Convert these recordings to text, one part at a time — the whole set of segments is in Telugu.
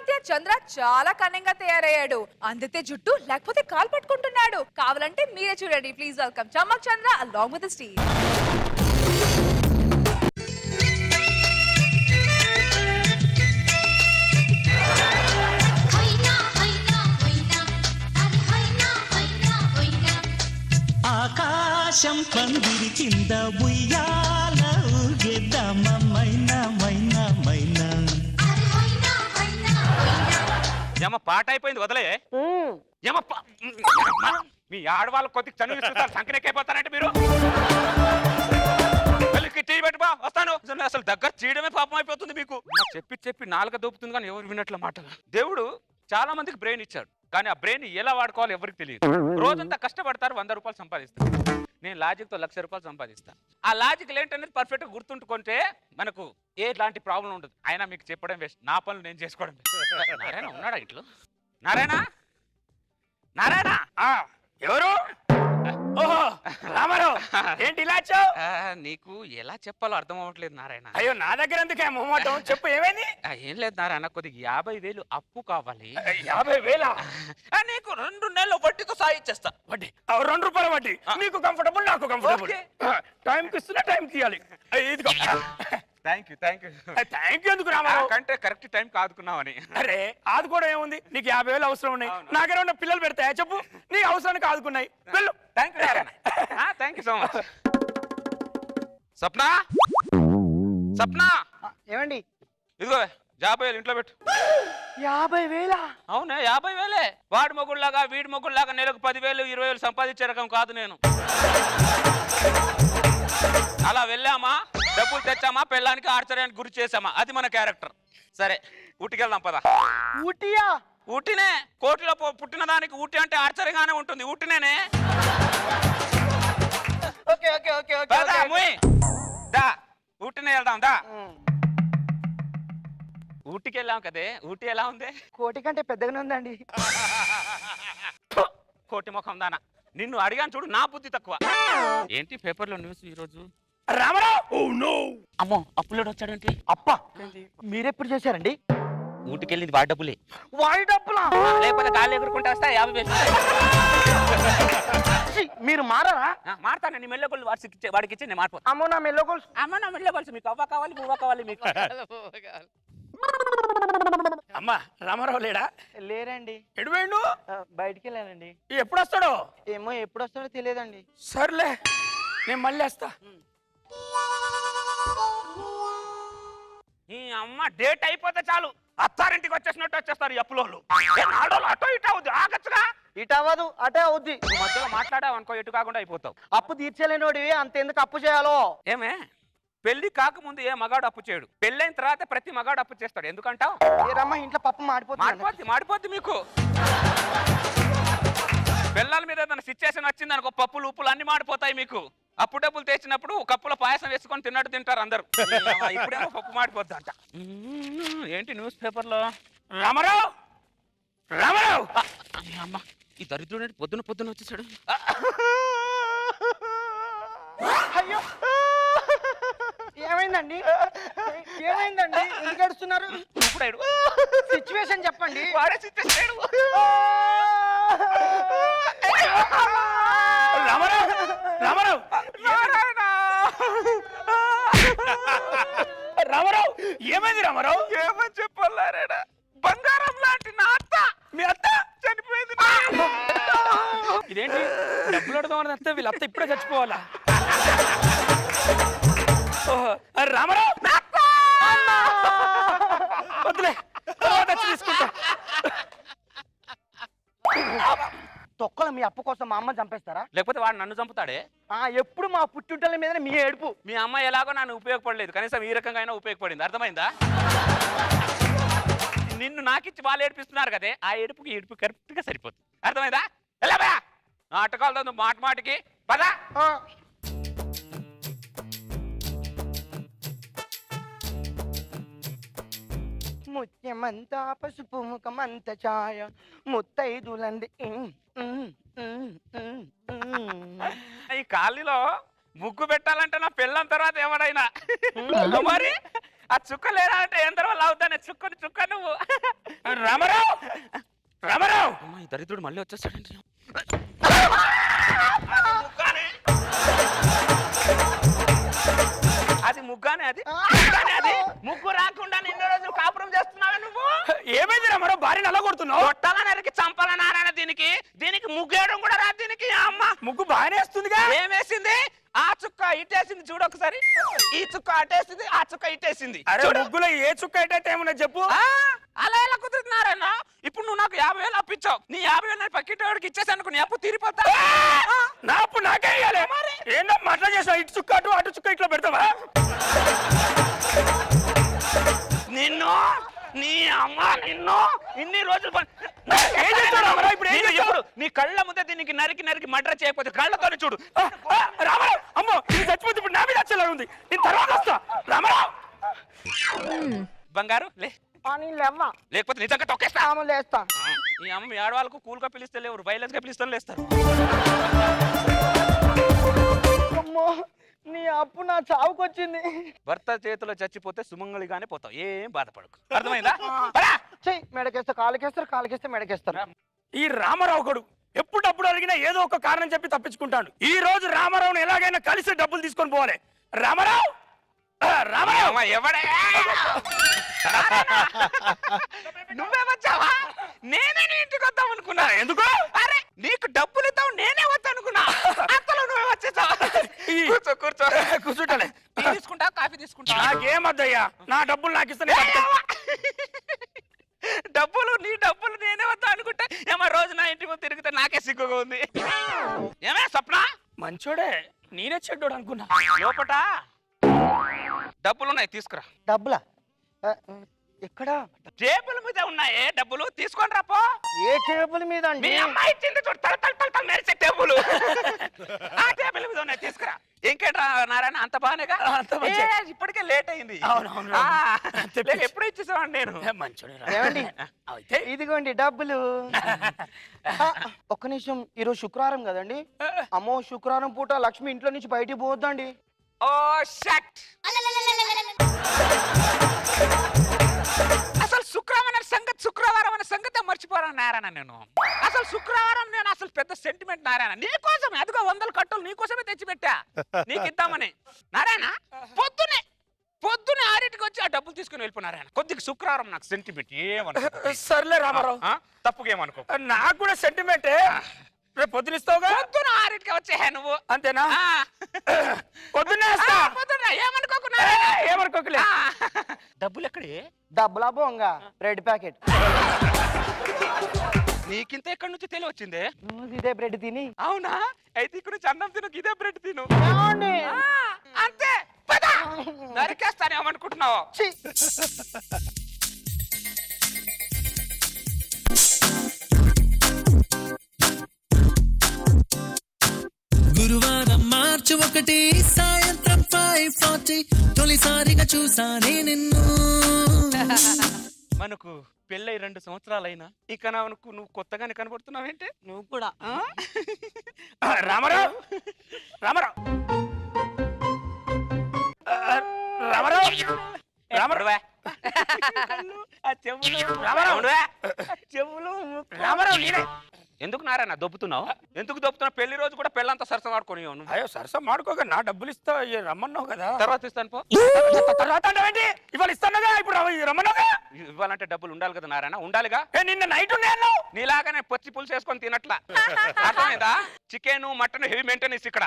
మధ్య చంద్ర చాలా కన్నంగా తయారయ్యాడు. అందితే జుట్టు లేకపోతే కాలు పట్టుకుంటున్నాడు. కావాలంటే మీరే చూడండి. Please welcome Chammak Chandra along with his team. ఆకాశం పందిరి కింద ఉయ్యాల ఊగేద్దామా మైనా మైనా మైనా. ఏమ పాట అయిపోయింది వదలే. ఏమ మీ ఆడవాళ్ళ కొద్దిగా చనువు ఇస్తారు సంకనెక్కైపోతారంటే మీరు. టీ పెట్టుబా వస్తాను. అసలు దగ్గర చేయడమే పాపం అయిపోతుంది మీకు. చెప్పి చెప్పి నాలుక దోపుతుంది కానీ ఎవరు వినట్ల మాటలు. దేవుడు చాలా మందికి బ్రెయిన్ ఇచ్చాడు కానీ ఆ బ్రెయిన్ ఎలా వాడుకోవాలి ఎవరికి తెలియదు. రోజంతా కష్టపడతారు 100 రూపాయలు సంపాదిస్తారు. నేను లాజిక్ తో 1,00,000 రూపాయలు సంపాదిస్తాను. ఆ లాజిక్ ఏంటనేది పర్ఫెక్ట్ గా గుర్తుంటుకుంటే మనకు ఎలాంటి ప్రాబ్లం ఉండదు. అయినా మీకు చెప్పడం వేస్ట్, నా పనులు నేను చేసుకోవడం వేస్ట్. నారాయణ ఉన్నాడా ఇంట్లో? నారాయణ నారాయణ ఎవరు? ఓహో రామారావు, ఏంటి ఇలా వచ్చావు? నీకు ఎలా చెప్పాలో అర్థం అవ్వట్లేదు నారాయణ. అయ్యో నా దగ్గర ఎందుకే మొహమాటం, చెప్పు ఏమైంది? ఏం లేదు నారాయణ, కొద్దిగా 50,000 అప్పు కావాలి. 50,000? నీకు 2 నెలలు వడ్డీతో సాయిచ్చేస్తా. వడ్డీ 2 రూపాయల వడ్డీ. నీకు కంఫర్టబుల్, నాకు కంఫర్టబుల్. టైంకి ఇస్తున్నా, టైంకి ఇవ్వాలి. ఇదిగో. థ్యాంక్ యూ థ్యాంక్ యూ ఎందుకు రామారావు? కంటే కరెక్ట్ టైం ఆదుకున్నావని. అరే ఆదుకోవడం ఏముంది, నీకు 50,000 అవసరం ఉన్నాయి. నాకేమన్నా పిల్లలు పెడతాయా చెప్పు? నీకు అవసరానికి ఆదుకున్నాయి. వెళ్ళు. Thank you so much. Sapna Sapna ఏమండి? ఇదిగో 50,000 ఇంట్లో పెట్టు. 50,000? అవునే 50,000. వాడి మొగుళ్ళలాగా వీడి మొగుళ్ళలాగా నెలకు 10,000 20,000 సంపాదించే రకం కాదు నేను. అలా వెళ్ళామా, డబ్బులు తెచ్చామా, పెళ్ళానికి ఆశ్చర్యానికి గురి చేసామా, అది మన క్యారెక్టర్. సరే ఊటీకి వెళ్దాం పదా. ఊటీయా? ఊటీనే. కోటిలో పుట్టిన దానికి ఊటీ అంటే ఆశ్చర్యంగానే ఉంటుంది. ఊటీనేనే. Okay okay okay okay. దా ఊటీనే వెళ్దాం దా. ఊటీకి వెళ్ళాం కదే. ఊటీ ఎలా ఉంది? కోటి కంటే పెద్దగానే ఉందండి. కోటి ముఖం దానా. నిన్ను అడిగాను చూడు, నా బుద్ధి తక్కువ. ఏంటి పేపర్లో న్యూస్ ఈరోజు? రామారావు అమ్మో అప్పులోడు వచ్చాడంటే. అప్ప మీరెప్పుడు చేశారండి? ఊటికెళ్ళింది వాడి డబ్బులే. వాడి డబ్బులా? లేకపోతే గాలి ఎగురుకుంటా వస్తా 50,000. మీరు మారారా? మారుతాను. నీ మెల్లగొల్లు వాడికి ఇచ్చి నేను మారిపోతాను. అమ్మో నా మెల్లగొలుసు. అమ్మ నా మెల్లగొలుసు. మీకు అవ్వ కావాలి, పువ్వ కావాలి మీకు. అమ్మా రామారావు లేడా? లేరండి. ఎడువేండు? బయటికి వెళ్ళానండి. ఎప్పుడు వస్తాడో? ఏమో ఎప్పుడు వస్తాడో తెలియదండి. సర్లే నేను మళ్ళీ వస్తా. ఈ అమ్మ డేట్ అయిపోతే చాలు అత్తారింటికి వచ్చేసినట్టు వచ్చేస్తారు అప్పులోళ్ళు. నాడోళ్ళు అటో ఇటు అవుద్ది. ఆగచ్చుగా. ఇటు అవ్వదు అటే అవుద్ది. నువ్వు మధ్యలో మాట్లాడావు అనుకో ఎటు కాకుండా అయిపోతావు. అప్పు తీర్చలేనోడివి అంతెందుకు అప్పు చేయాలో? ఏమే పెళ్లి కాకముందు ఏ మగాడు అప్పు చేయడు, పెళ్ళైన తర్వాత ప్రతి మగాడు అప్పు చేస్తాడు. ఎందుకంటావు? ఏరమ్మా ఇంట్లో పప్పు మాడిపోద్ది మీకు. పిల్లల మీద ఏదైనా సిచ్యువేషన్ వచ్చింది అనుకో, పప్పులు ఉప్పులు అన్ని మాడిపోతాయి మీకు. అప్పు డబ్బులు తెచ్చినప్పుడు కప్పులో పాయసం వేసుకొని తిన్నట్టు తింటారు అందరు. ఇప్పుడేమో పప్పు మాడిపోద్ది అంట. ఏంటి న్యూస్ పేపర్లో? రామారావు రామారావు అమ్మ ఈ దరిద్రుడు పొద్దున వచ్చేసాడు. అయ్యో ఏమైందండి? ఏమైందండి? ఎందుకు ఏడుస్తున్నారు? సిచ్యువేషన్ చెప్పండి. వాడే సిచ్యువేషన్. రామారావు రామారావు రామారావు ఏమైంది? రామారావు ఏమని చెప్పారా? బంగారం లాంటి నా అత్త, మీ అత్త చనిపోయింది. ఇదేంటి డబ్బులు అడదామని అత్త, వీళ్ళ అత్త ఇప్పుడే చచ్చిపోవాలా? రామారావు వద్దులే, తీసుకుంటా. తొక్కలు మీ అప్పు కోసం మా అమ్మ చంపేస్తారా? లేకపోతే వాడు నన్ను చంపుతాడే. ఎప్పుడు మా పుట్టింటల మీద మీ ఏడుపు. మీ అమ్మ ఎలాగో నన్ను ఉపయోగపడలేదు, కనీసం ఈ రకంగా అయినా ఉపయోగపడింది. అర్థమైందా? నిన్ను నాకిచ్చి వాళ్ళు ఏడిపిస్తున్నారు కదే, ఆ ఏడుపుకి ఏడుపు కరెక్ట్ గా సరిపోతుంది. అర్థమైందా? ఎలా బా నాటకాలతో మాట మాటికి పదా. ముత్యమంతా పసుపు ముఖమంత ఛాయ ముత్తైదులంది. ఈ కాలనీలో ముగ్గు పెట్టాలంటే నా పెళ్ళం తర్వాత ఎవడైనా మరి ఆ చుక్క లేరా అంటే ఎంత వల్ల అవుతానే చుక్క నువ్వు రామారావు రామారావు అమ్మా, ఈ దరిద్రుడు మళ్ళీ వచ్చేస్తాడండి. అది ముగ్గానే అది ముగ్గు రాకుండా నిన్న రోజులు కాపురం చేస్తున్నావా నువ్వు? ఏమైంది రామారావు భార్యను అలా కొడుతున్నావు? కొట్టాల నరికి చంపాల నారాయణ దీనికి ముగ్గేయడం కూడా రాదు దీనికి. అమ్మ ముగ్గు బాగానే వస్తుందిగా. ఏమేసింది? ఆ చుక్క ఇటేసింది చూడు ఒకసారి, ఈ చుక్క అటేసింది, ఆ చుక్క ఇటేసింది. అరే ముగ్గులో ఏ చుక్క అయితే ఏమన్నా చెప్పు. అలా ఎలా కుదురుతున్నారన్నా? ఇప్పుడు నువ్వు నాకు 50,000 అప్పించావు, నీ 50,000 పక్కింటి ఇచ్చేసాను, నీ అప్పు తీరిపోతా. నా అప్పు నాకే ఇయ్యాలి. ఏంటో అట్లా చేసావు? ఇటు చుక్క అటు చుక్క ఇట్లా పెడతావా? నిన్ను నీ అమ్మ నిన్ను ఇన్ని రోజులు ఇప్పుడు నీ కళ్ళ ముందే దీనికి నరికి మర్డర్ చేయకపోతే కళ్ళతోనే చూడు. రామారావు అమ్మో ఇది చచ్చిపోతే ఇప్పుడు నా మీద వచ్చేలా ఉంది. నేను తర్వాత వస్తా. రామారావు బంగారు లే, లేకపోతే నిజంగా తొక్కేస్తా. లేస్తా. ఈ అమ్మ మీ ఆడవాళ్ళకు కూల్ గా పిలిస్తే లేవు, వైలెన్స్ గా పిలుస్తాను లేస్తారు. అమ్మో నీ అప్పు నా చావుకొచ్చింది. భర్త చేతిలో చచ్చిపోతే సుమంగళిగానే పోతావు, ఏం బాధపడకు. అర్థమైందా? చెయ్యి మెడకేస్తా, కాలుకేస్తే మెడకేస్తారు. ఈ రామారావు గడు ఎప్పుడప్పుడు అడిగినా ఏదో ఒక కారణం చెప్పి తప్పించుకుంటాడు. ఈ రోజు రామారావుని ఎలాగైనా కలిసి డబ్బులు తీసుకొని పోవాలి. రామారావు రామారావు ఎవడే నువ్వే వచ్చావా? నేనే నీ ఇంటికి వద్దాం అనుకున్నా. ఎందుకు? అరే నీకు డబ్బులు ఇద్దాం నేనే వద్దా అనుకున్నా, అంతలో నువ్వే వచ్చేసావా? కూర్చో కూర్చో. కూర్చుంటాలే. తీసుకుంటా, కాఫీ తీసుకుంటా. నాకేమద్దయ్యా, నా డబ్బులు నాకు ఇస్తాను. డబ్బులు నీ డబ్బులు నేనే వద్దా అనుకుంటే ఏమో రోజు నా ఇంటి ముందు తిరిగితే నాకే సిగ్గుగా ఉంది. ఏమే స్వప్న? మంచోడే, నేనే చెడ్డోడు అనుకున్నా. లోపట డబ్బులున్నాయి, తీసుకురా. డబ్బులా? ఎక్కడ? టేబుల్ మీద ఉన్నాయే డబ్బులు, తీసుకొని రాపో. ఏ టేబుల్ మీద మీ అండి? అమ్మాయి ఇచ్చింది చూడు, తల తల తల తల మెరిసే టేబుల్. ఆ టేబుల్ మీద ఉన్నాయి, తీసుకురా. ఇంకేంట్రా నారాయణ, అంత బాగానేగా? ఇప్పటికే లేట్ అయింది. ఎప్పుడు ఇచ్చేసావండి నేను? ఏమండి ఇదిగోండి డబ్బులు. ఒక్క నిమిషం, ఈరోజు శుక్రవారం కదండి. అమ్మో శుక్రవారం పూట లక్ష్మి ఇంట్లో నుంచి బయటికి పోద్దండి. ఓ షట్! అసలు శుక్రవారం అనే సంగతి మర్చిపోరాను నారాయణ నేను. అసలు శుక్రవారం నేను అసలు పెద్ద సెంటిమెంట్ నారాయణ నీకోసమే. అదిగో 100 కట్టలు నీకోసమే తెచ్చిపెట్టా, నీకు ఇద్దామని. నారాయణ పొద్దునే 6కి వచ్చి ఆ డబ్బులు తీసుకుని వెళ్ళిపోయినారాయణ. కొద్దిగా శుక్రవారం నాకు సెంటిమెంట్ ఏమనుకో. సర్లే రామారావు, తప్పుగా ఏమనుకో. నాకు కూడా సెంటిమెంటే. రేపు పొద్దునిస్తావుగా? పొద్దున 6కి వచ్చే నువ్వు. అంతేనా? పొద్దున్నే ఏమనుకోకున్నా. ఏమనుకోకలే. డబ్బులు ఎక్కడే? డబ్బులా బొంగ బ్రెడ్ ప్యాకెట్. నీకింత ఎక్కడి నుంచి తెలియొచ్చిందే? ఇదే బ్రెడ్ తిని. అవునా? అయితే ఇక్కడ నుంచి అన్నం తినకు, ఇదే బ్రెడ్ తిను. అంతే, నరికేస్తానేమనుకుంటున్నావు? గురువారం మార్చి 1 సాయంత్రం 5:40 తొలిసారిగా చూసానే నిన్ను. మనకు పెళ్ళై 2 సంవత్సరాలైనా ఇక నువ్వు కొత్తగానే కనబడుతున్నావేంటే? నువ్వు కూడా. రామారావు రామారావు రామారావు రామారావు రామారావు నేనే. ఎందుకు నారాయణ దొబ్బుతున్నావు? ఎందుకు దొబ్బుతున్నావు? పెళ్లి రోజు కూడా పెళ్ళంతా సరసం ఆడుకొని. అయ్యో సరసం మాడుకోగా, నా డబ్బులు ఇస్తా రమ్మన్నావు కదా. తర్వాత ఇస్తాను పో. తర్వాత అంటే ఇవాళ ఇస్తానుగా, ఇప్పుడు రమ్మన్నావుగా. ఇవ్వాలంటే డబ్బులు ఉండాలి కదా నారాయణ. ఉండాలిగా. నిన్న నైట్ ఉన్నాను. నీలాగానే పచ్చి పులుసు వేసుకొని తినట్లా. అర్థమైందా? చికెన్ మటన్ హెవీ మెయింటెనెన్స్ ఇక్కడ.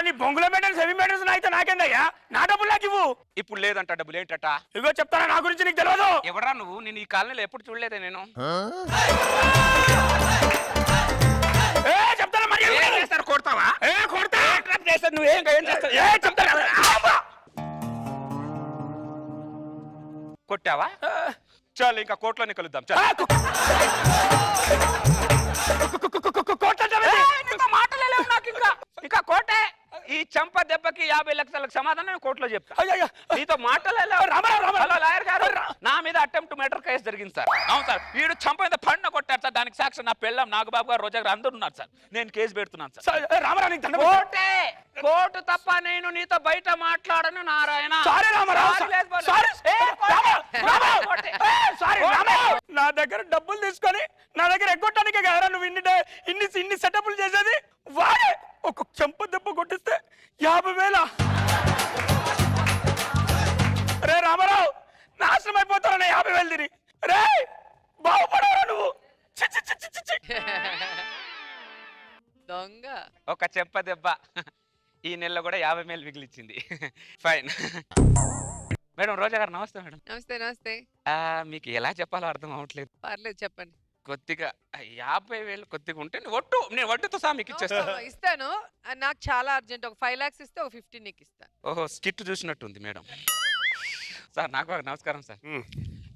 నీ బొంగుల మెయింటెనెన్స్ హెవీ మెయింటెనెన్స్ అయితే నాకేందయ్యా? నా డబ్బులు నాకు ఇవ్వు. ఇప్పుడు లేదంట డబ్బులు. ఏంటట? ఇగో చెప్తానా, నా గురించి నీకు తెలియదు. ఎవరా నువ్వు? నేను ఈ కాలనీలో ఎప్పుడు చూడలేదే నేను. చెప్తాను మరి. ఏం చేస్తారు? కొడతావా? కొడతా. చేస్తాను నువ్వేం చేస్తావు? చెప్తాను. కొట్టావా? చాలు, ఇంకా కోర్టులోనే కలుద్దాం. మాటలేవు నాకు. ఇంకా కోటే ఈ చంప దెబ్బకి 50 లక్షలకు సమాధానం నేను కోర్టులో చెప్తా. అయ్యయ్య. నీతో మాటలు హలో లాయర్ గారు, నా మీద అటెంప్ట్ మర్డర్ కేసు జరిగింది సార్. అవును సార్, వీడు చంప మీద పడిన కొట్టారు సార్. దానికి సాక్షి నా పెళ్ళం నాగబాబు గారు, రోజా గారు అందరూ ఉన్నారు సార్. నేను కేసు పెడుతున్నాను సార్. రామారావు నీకు దండం కోర్టే, కోర్టు తప్ప నేను నీతో బయట మాట్లాడను నారాయణ. సారీ రామారావు, సారీ లేదు బాలు. సారీ. ఏ, కోర్టే. సారీ రామారావు, నా దగ్గర డబ్బులు తీసుకొని నా దగ్గర ఎగ్గొట్టడానికి కదా నువ్వు ఇన్ని సెటప్లు చేసేది. వాడే ఒక చెంప దెబ్బ కొట్టిస్తే 50,000. రే రామారావు, నాశనం అయిపోతావు 50,000 తిని. రే బాగుపడవరా నువ్వు. చి, చి, చి, చి, చి. దొంగ. ఒక చెంప దెబ్బ ఈ నెలలో కూడా 50,000 మిగిలిచ్చింది. ఫైన్. మేడం రోజా గారు నమస్తే మేడం. నమస్తే నమస్తే. మీకు ఎలా చెప్పాలో అర్థం అవ్వట్లేదు. పర్లేదు చెప్పండి. కొద్దిగా 50,000 కొద్దిగా ఉంటే నేను వడ్డీతో సహా మీకు ఇచ్చేస్తాను. ఇస్తాను. నాకు చాలా అర్జెంట్. ఒక 5 lakhs ఇస్తే ఒక 15 నీకు ఇస్తాను. ఓహో, స్కిట్ చూసినట్టుంది మేడం. సార్ నాకు నమస్కారం సార్.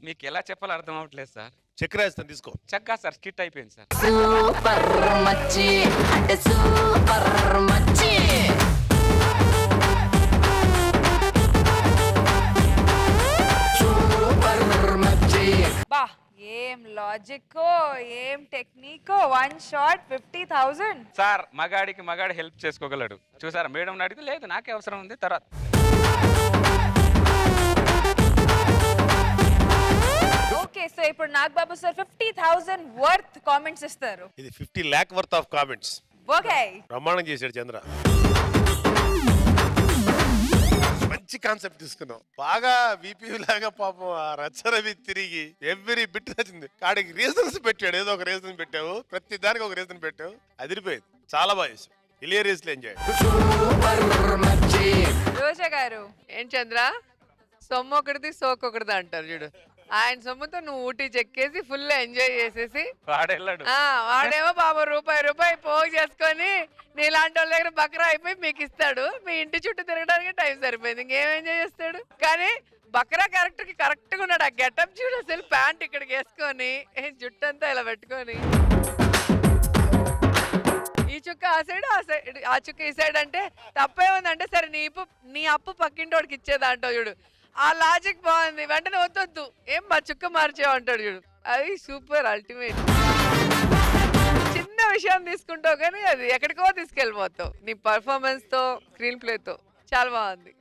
మీకు ఎలా చెప్పాలో అర్థం అవ్వట్లేదు సార్. చెక్ రాస్తాను తీసుకో. చక్కగా సార్ స్కిట్ అయిపోయింది సార్. సూపర్ మచ్చి అంటే సూపర్ మచ్చి. సూపర్ మచ్చి. బా ఏం లాజిక్కో ఏం టెక్నికో. 1 shot 50,000. సార్ మగాడికి మగాడి హెల్ప్ చేసుకోగలడు. చూసారా మేడం అడిగితే లేదు నాకే అవసరం ఉంది. తర్వాత ఓకే, సో ఇప్పుడు నాగబాబు సార్ 50,000 వర్త్ కామెంట్స్ ఇస్తారు. ఇది 50 lakh worth of comments. Okay, బ్రహ్మాండం చేశాడు చంద్ర. మంచి కాన్సెప్ట్ తీసుకున్నాం. బాగా వీపీ లాగా పాపం ఆ రచ్చరవి తిరిగి ఎవ్రీ బిట్ నచ్చింది. కాడికి రీజన్స్ పెట్టాడు. ఏదో ఒక రీజన్ పెట్టావు, ప్రతి దానికి ఒక రీజన్ పెట్టావు. అదిరిపోయింది. చాలా బాగా చేసావు. Hilariously enjoy. రోజా గారు. ఏం చంద్ర, సొమ్ము ఒకటిది సోకొకటిది అంటారు చూడు. ఆయన సొమ్ముతో నువ్వు ఊటీ చెక్కేసి ఫుల్ ఎంజాయ్ చేసేసి వాడెళ్ళాడు. వాడేమో బాబు రూపాయి పోగు చేసుకొని నీలాంటి వాళ్ళ దగ్గర బక్రా అయిపోయి మీకు ఇస్తాడు. మీ ఇంటి చుట్టూ తిరగడానికి టైం సరిపోయింది. ఇంకేం ఎంజాయ్ చేస్తాడు. కానీ బక్రా క్యారెక్టర్ కి కరెక్ట్ గా ఉన్నాడు. ఆ గెటప్ చూడు అసలు. ప్యాంట్ ఇక్కడికి వేసుకొని జుట్టు అంతా ఇలా పెట్టుకొని ఈ చుక్క ఆ సైడ్ ఆ చుక్క ఈ సైడ్ అంటే తప్పే ఉందంటే సరే నీ అప్పు పక్కింటోడికి ఇచ్చేదంటో చూడు. ఆ లాజిక్ బాగుంది. వెంటనే వద్దొద్దు ఏం మా చుక్క మార్చేవు అంటాడు చూడు. అది సూపర్ అల్టిమేట్. చిన్న విషయం తీసుకుంటావు కానీ అది ఎక్కడికో తీసుకెళ్ళిపోతావు నీ పర్ఫార్మెన్స్ తో, స్క్రీన్ ప్లేతో. చాలా బాగుంది.